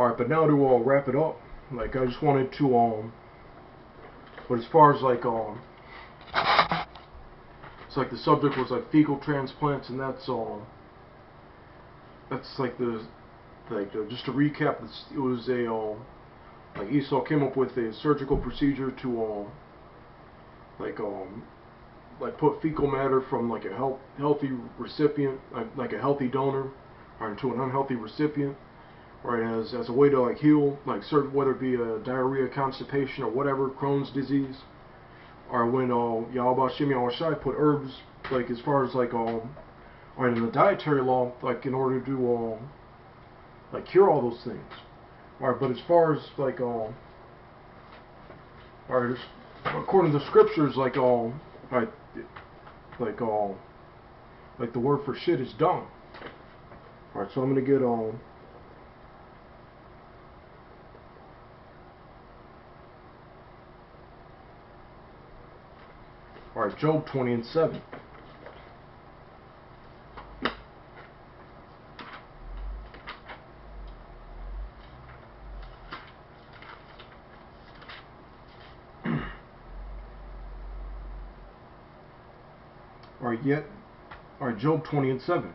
Alright, but now to wrap it up, like I just wanted to but as far as like it's like the subject was like fecal transplants, and that's like just to recap, it was a like Esau came up with a surgical procedure to like put fecal matter from like a healthy recipient, like a healthy donor, or into an unhealthy recipient, right, as a way to like heal like certain, whether it be a diarrhea, constipation, or whatever, Crohn's disease, or when Yahweh Shem Yahweh Shai put herbs, like as far as like right, in the dietary law, like in order to like cure all those things. Alright, but as far as like alright, according to the scriptures, like like like the word for shit is dung. Alright, so I'm gonna get alright, Job 20:7. Alright, Job 20:7.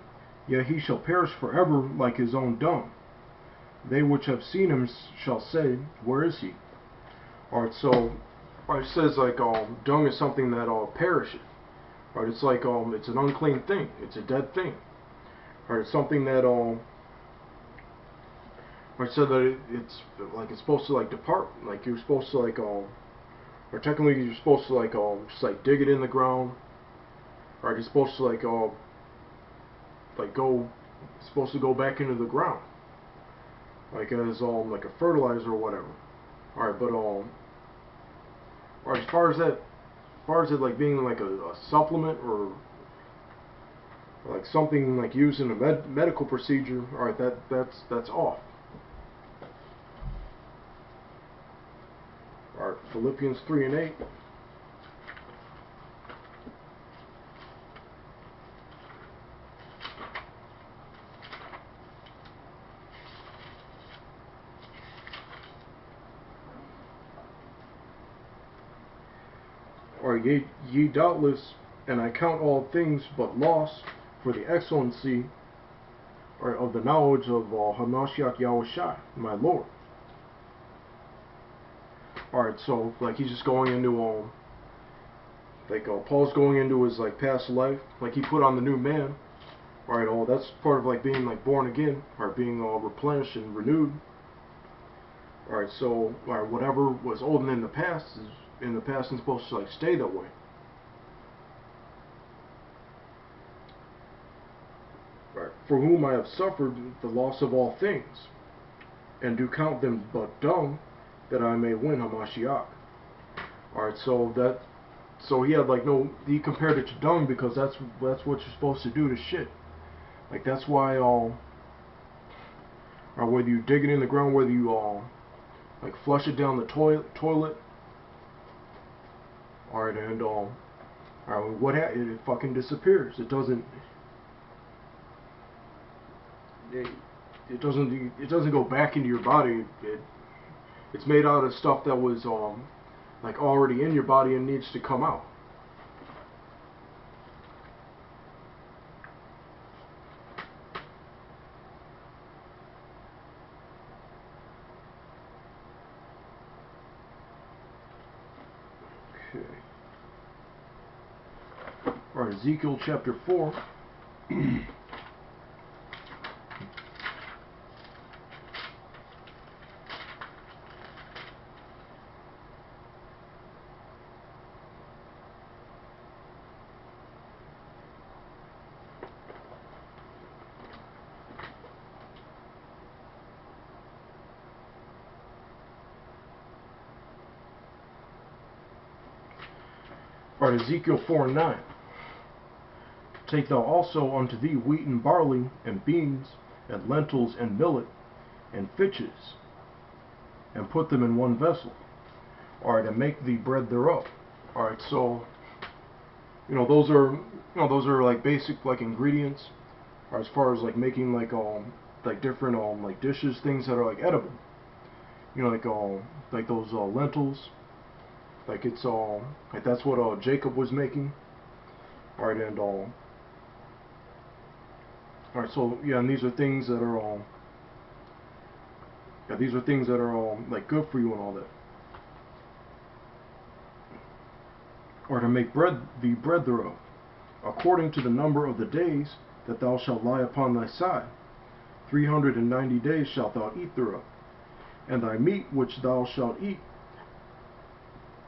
Yet he shall perish forever like his own dung. They which have seen him shall say, where is he? Alright, so it says like dung is something that perishes. Alright, it's like it's an unclean thing. It's a dead thing. Alright, it's something that I said that it's like it's supposed to like depart. Like you're supposed to like or technically you're supposed to like just like dig it in the ground. Alright, you're supposed to like go, it's supposed to go back into the ground, like as like a fertilizer or whatever. Alright, but alright, as far as it like being like a supplement or like something like used in a medical procedure, alright, that's off. Alright, Philippians 3:8. Or ye doubtless, and I count all things but loss for the excellency of the knowledge of Hamashiach Yahushua, my Lord. Alright, so like he's just going into like Paul's going into his like past life, like he put on the new man. Alright, that's part of like being like born again, or being replenished and renewed. Alright, so whatever was old in the past is in the past and supposed to like stay that way. Right. For whom I have suffered the loss of all things, and do count them but dung, that I may win Hamashiach. Alright, so he had like he compared it to dung because that's what you're supposed to do to shit. Like that's why or whether you dig it in the ground, whether you like flush it down the toilet. Alright, and what happens? It fucking disappears. It doesn't go back into your body. It's made out of stuff that was like already in your body and needs to come out. Okay. Alright, Ezekiel chapter 4. Alright, Ezekiel 4:9. Take thou also unto thee wheat and barley, and beans, and lentils, and millet, and fitches, and put them in one vessel. Alright, and make thee bread thereof. Alright, so those are like basic like ingredients, as far as like making like like different like dishes, things that are like edible. You know, like those lentils. Like it's like that's what Jacob was making. All right, and all right. So yeah, and these are things that are yeah, these are things that are like good for you and all that. Or to make bread the bread thereof, according to the number of the days that thou shalt lie upon thy side. 390 days shalt thou eat thereof. And thy meat which thou shalt eat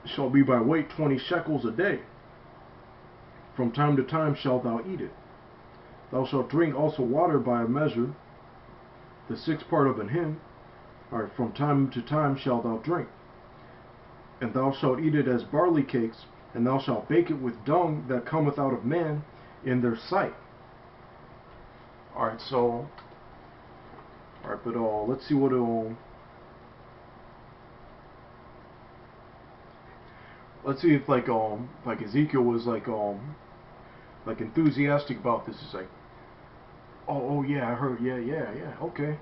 shall be by weight 20 shekels a day. From time to time shalt thou eat it. Thou shalt drink also water by a measure, the 6th part of an hin. Or from time to time shalt thou drink. And thou shalt eat it as barley cakes, and thou shalt bake it with dung that cometh out of man in their sight. Alright, so alright, but let's see what let's see if like Ezekiel was like enthusiastic about this. It's like, oh yeah, I heard, yeah, okay.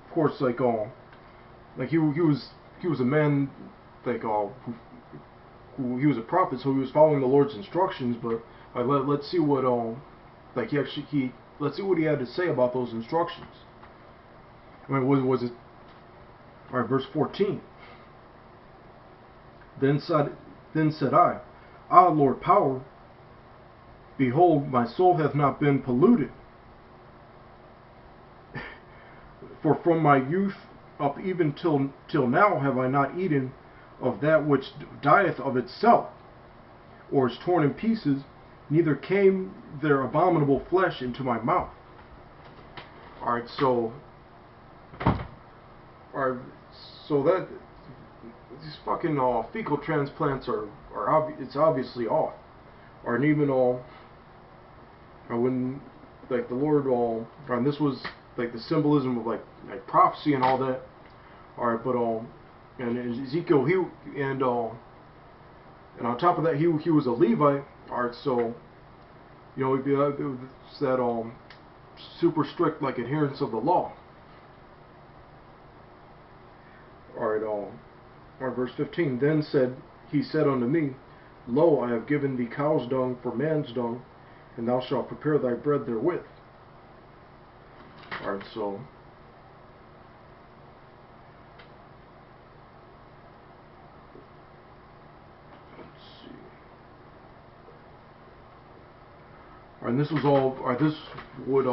Of course, like he was a man like who he was a prophet, so he was following the Lord's instructions. But let's see what like let's see what he had to say about those instructions. I mean, was it all right? Verse 14. Then said I, Ah, Lord Power, behold, my soul hath not been polluted. For from my youth up even till now have I not eaten of that which dieth of itself, or is torn in pieces, neither came their abominable flesh into my mouth. Alright, so that these fucking fecal transplants are it's obviously off. Or even or when like the Lord and this was like the symbolism of like prophecy and all that. Alright, but and Ezekiel and on top of that he was a Levite. Alright, so you know it's that super strict like adherence of the law. Alright, verse 15. Then he said unto me, Lo, I have given thee cow's dung for man's dung, and thou shalt prepare thy bread therewith. Alright, so let's see. Alright, and this was all. Alright, this would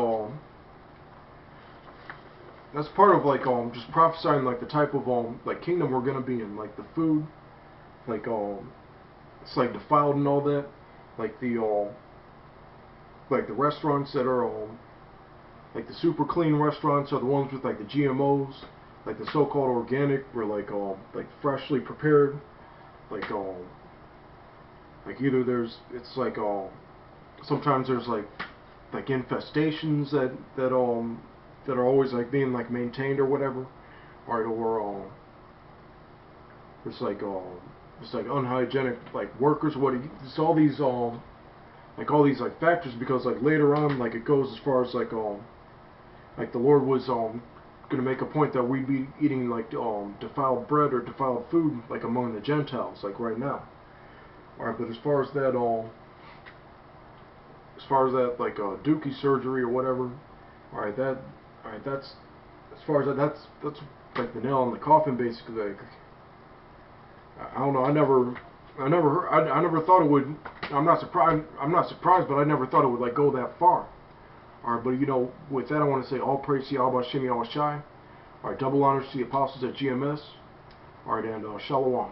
that's part of like just prophesying like the type of like kingdom we're gonna be in, like the food, like it's like defiled and all that, like the restaurants that are like the super clean restaurants are the ones with like the GMOs, like the so-called organic, or like freshly prepared, like either it's like sometimes there's like infestations that are always like being like maintained or whatever, or it's like unhygienic like workers. It's all these like factors, because like later on like it goes as far as like the Lord was gonna make a point that we'd be eating like defiled bread or defiled food like among the Gentiles like right now. Alright, but as far as that like dookie surgery or whatever, alright, that's as far as that's like the nail on the coffin basically. Like, I don't know, I never thought it would. I'm not surprised, but I never thought it would like go that far. Alright, but you know, with that I want to say all praise to Yahweh Shem Yahweh Shai. Alright, double honors to the apostles at GMS. Alright, and Shalom.